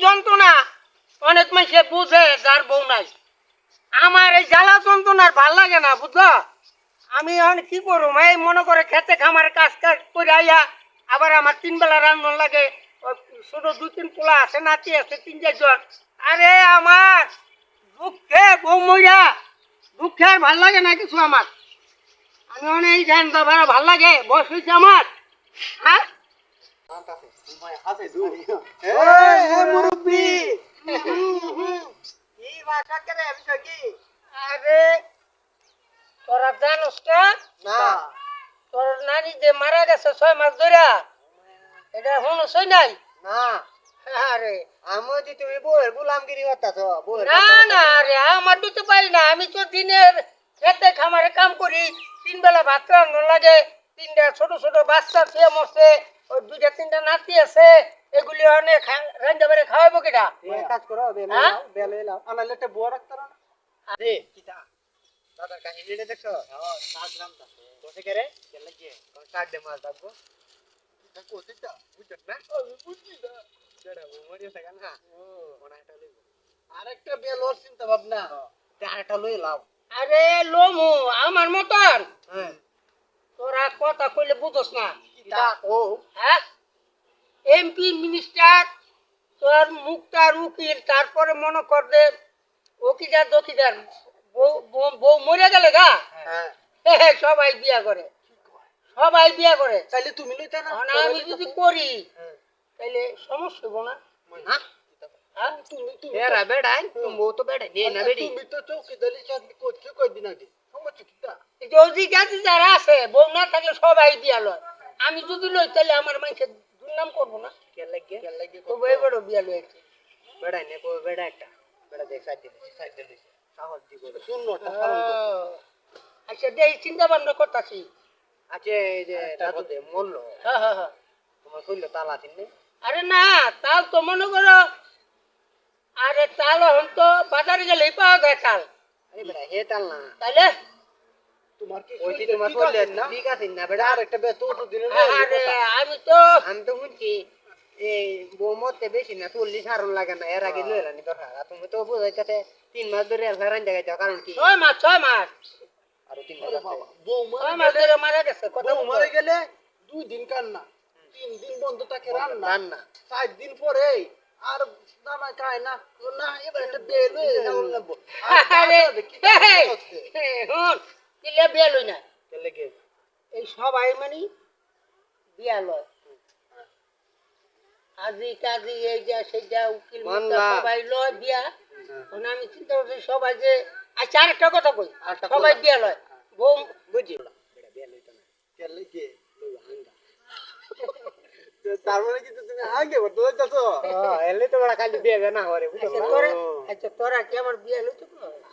যন্ত্রণা অনেক মানুষে বুঝে যার বউ নাই। আমার এই জ্বালা যন্ত্রণার ভাল লাগে না, বুঝছো? আমি এখন কি করুম, এই মনে করে খেতে খামারে কাজ কাজ করে আইয়া আবার আমার 3 বেলা রান্না লাগে। ওই ছোট 2-3 পোলা আছে, নাতি আছে 3-4 জন। আরে আমার দুঃখে বউ মইরা, দুঃখে আর ভাল লাগে না কিছু আমার। আমি অনেক এই ধানটা ভাড়া ভাল লাগে, বয়স হয়েছে আমার। হ্যাঁ মুরব্বী, কি ভাষা করে বিষয় কি? আরে তোরা জানোস না? তোর নানি যে মারা গেছে 6 মাস ধরে, এটা শুনছই নাই? না আরে আমি যে তুমি বউয়ের গোলামগিরি করতেছ বউয়ের না না, আরে আমার দিতে পারি না। আমি তো দিনের খেতে খামারে কাম করি, 3 বেলা ভাত রান্না লাগে, 3টা ছোট ছোট বাচ্চা খেয়ে মরছে, ওই 2-3টা নাতি আছে, এগুলি অনেক রান্না করে খাওয়াবো কিটা? কাজ করো হ্যাঁ? বেলে লাও আনালে একটা বুয়া রাখতে না আরে কিটা দাদার কাহিনীটা দেখছো সাত গ্রাম থাকে কোথা করে কেলে কি কোন কাটে মাছ ডাকবো এটা কোথা বুঝছ না আমি বুঝছি না যেটা মরিয়া থাকে না ওনা এটা লইব আরেকটা বেলর চিন্তা ভাবনা আরেকটা লই লাও আরে লোমু আমার মতন হ্যাঁ তোরা কথা কইলে বুঝোস না। কিটা ও হ্যাঁ, এমপি মিনিস্টার, তোর মুক্তার উকিল, তারপরে মনে কর দে ওকিদার দকিদার, বউ মরে গেলে গা হ্যাঁ সবাই বিয়া করে, সবাই বিয়া করে। তাহলে তুমি লইতা না এখন আমি যদি করি তাহলে সমস্যা হবো না? হ্যাঁ হ্যাঁ? তুমি তুমি এরা বেড়াই, তুমি তো বেড়াই নিয়ে না বেড়ি। তুমি তো চৌকিদারি চাকরি করছো কয়দিন আগে সমস্যা কিটা যদি জাতি যারা আছে বউ না থাকলে সবাই বিয়া লয়। আমি যদি লই তাহলে আমার মানুষের দুর্নাম করবো না? কেলে তো বই বড় বিয়া লয়েছে। বেড়াই নে কো বেড়া একটা বেড়া দেখ সাইড দিলে সাহস দি বলে শূন্যটা আচ্ছা দেই চিন্তা ভাবনা করতাছি। আচ্ছা এই যে দাদু দে মল্ল হ্যাঁ হ্যাঁ হ্যাঁ। তোমার কইলো তালা তিননে আরে না, তাল তো মনে করো, আরে তাল এখন তো বাজারে গেলেই পাওয়া যায় তাল। আরে বেড়া হে তাল না তাইলে তোমার কি ওই যে তোমার কইলে ঠিক আছে না বেড়া আর একটা বে তো দিনে আরে আমি তো আমি তো শুনছি এই বোমতে বেশি না 40 হারুন লাগে না এর আগে লইরা নি দরকার আর তুমি তো বুঝাইতাছে 3 মাস ধরে রান জায়গা কারণ কি 6 মাস 6 মাস আর 3 মাস বাবা 6 মাস ধরে মারা গেছে। কথা বউ মরে গেলে 2 দিন কান্না 3 দিন বন্ধ থাকে রান্না 4 দিন পরে আর নামা খায় না না এবার একটা বেল হয়ে যাওয়ার লাগবো আরে হুন কিলে বিয়া লই না, চলে গে এই সবাই মানে বিয়া লয়। আজি কাজি এই যা সেইটা উকিল মুক্তা সবাই লয় বিয়া। এখন আমি চিন্তা করছি সবাই যে, আচ্ছা আরেকটা কথা কই, সবাই বিয়া লয় বউ বুঝি বেটা বেল হইতো না চলে গে লই হাঙ্গা তারপরে কি তুমি আগে বলতো যাচ্ছো এলে তো বড় খালি বিয়ে না হরে বুঝছো আচ্ছা তোরা কি আমার বিয়া লইতো?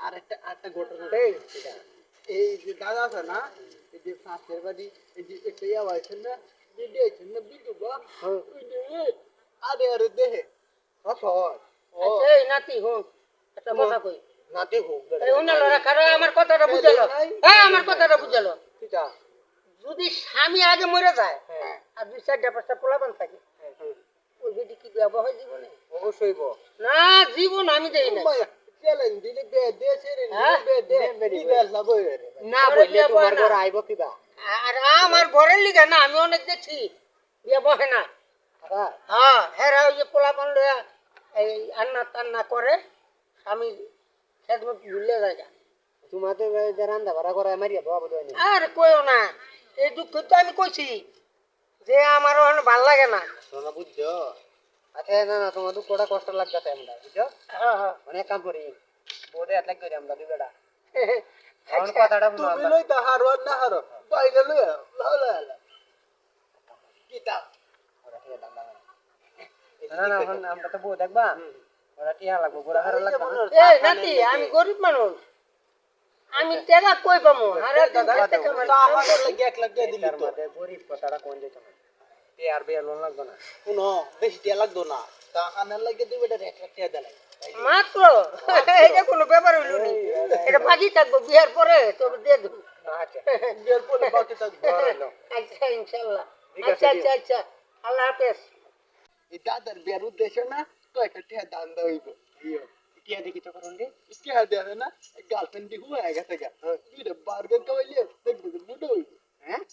আর একটা ঘটনা এই এই যে দাদা আছে না এই যে শাশুড়ি বাড়ি এই যে একটা ইয়া আছে না দিয়েছেন না বিধবা আরে আরে দেহে অসর আচ্ছা এই নাতি হুন একটা কথা কই, না দেখো এই উনারা কারো আমার কথাটা বুঝালো, হ্যাঁ আমার কথাটা বুঝালো। কিটা যদি স্বামী আগে মরে যায় আর 2-4টা পোলাপান থাকে, ওই বেটি কি বিয়া হয় জীবনে? অবশ্যই বো না জীবন আমি দেই না। চ্যালেঞ্জ দিলে বে দেশে রে হ্যাঁ? বে দে কি বেল না বই রে না বললে তোমার ঘর আইবো কিবা আর আমার ঘরের লিগা না, আমি অনেক দেখছি বিয়া বহে না। হ্যাঁ হেরা ওই যে পোলাপান লইয়া এই আন্না টান্না করে, স্বামী খেদমত ভুলে যায় না। তোমাদের যে রান্না বাড়া করে মারিয়া বাবা দই আর কইও না, এই দুঃখ তো আমি কইছি যে আমার ওখানে ভাল লাগে না। শোনা বুঝছো আচ্ছা না না তোমার দুঃখটা কষ্ট লাগতেছে আমরা বুঝছো হ্যাঁ হ্যাঁ অনেক কাম করি বোধে এত লাগ করি আমরা দুই বেটা এখন কথাটা শুনো তুমি লই তা হারো আর না হারো বাইরে লই লালা কিতা ওরা ঠিক দাম দাম না না এখন আমরা তো বউ দেখবা ওরা টিয়া লাগবো গোরা হারা লাগবে এই নাতি আমি গরিব মানুষ, আমি টাকা কই পামু? আরে দাদা তা আমাদের লাগি 1 লাখ দিয়ে দিলি তার তো মধ্যে গরিব কথাটা কোন যেত না টিয়ার বিয়ার লোন লাগবে না শুনো বেশি টিয়া লাগতো না তা আনার লাগে দুই বেটা 1 লাখ টিয়া দেলাই মাত্র এটা কোনো ব্যাপার হইল নি, এটা বাকি থাকবো বিয়ার পরে তোকে দিয়ে দেবো। আচ্ছা বিয়ের পরে বাকি থাকবে আচ্ছা ইনশাল্লাহ। আচ্ছা আচ্ছা আচ্ছা আল্লাহ হাফেজ। এই দাদার বিয়ের উদ্দেশ্য না কয়েকটা টিয়া দান দেওয়াইব টিয়া দেখি তো করুন রে টিয়া দেবে না গার্লফ্রেন্ড দি হুয়া গেছে গা দুইটা বার্গার খাওয়াইলে দেখবে যে মুডো হইব হ্যাঁ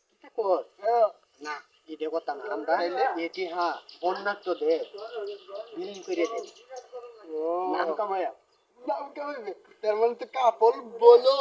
কিটা কর হ্যাঁ না এটা কথা না আমরা তাইলে? এটি হ্যাঁ বন্যার্থ দে বিলীন করে দে ও নাম কামায়া নাম কেমন তার মানে তো কাপড় বলো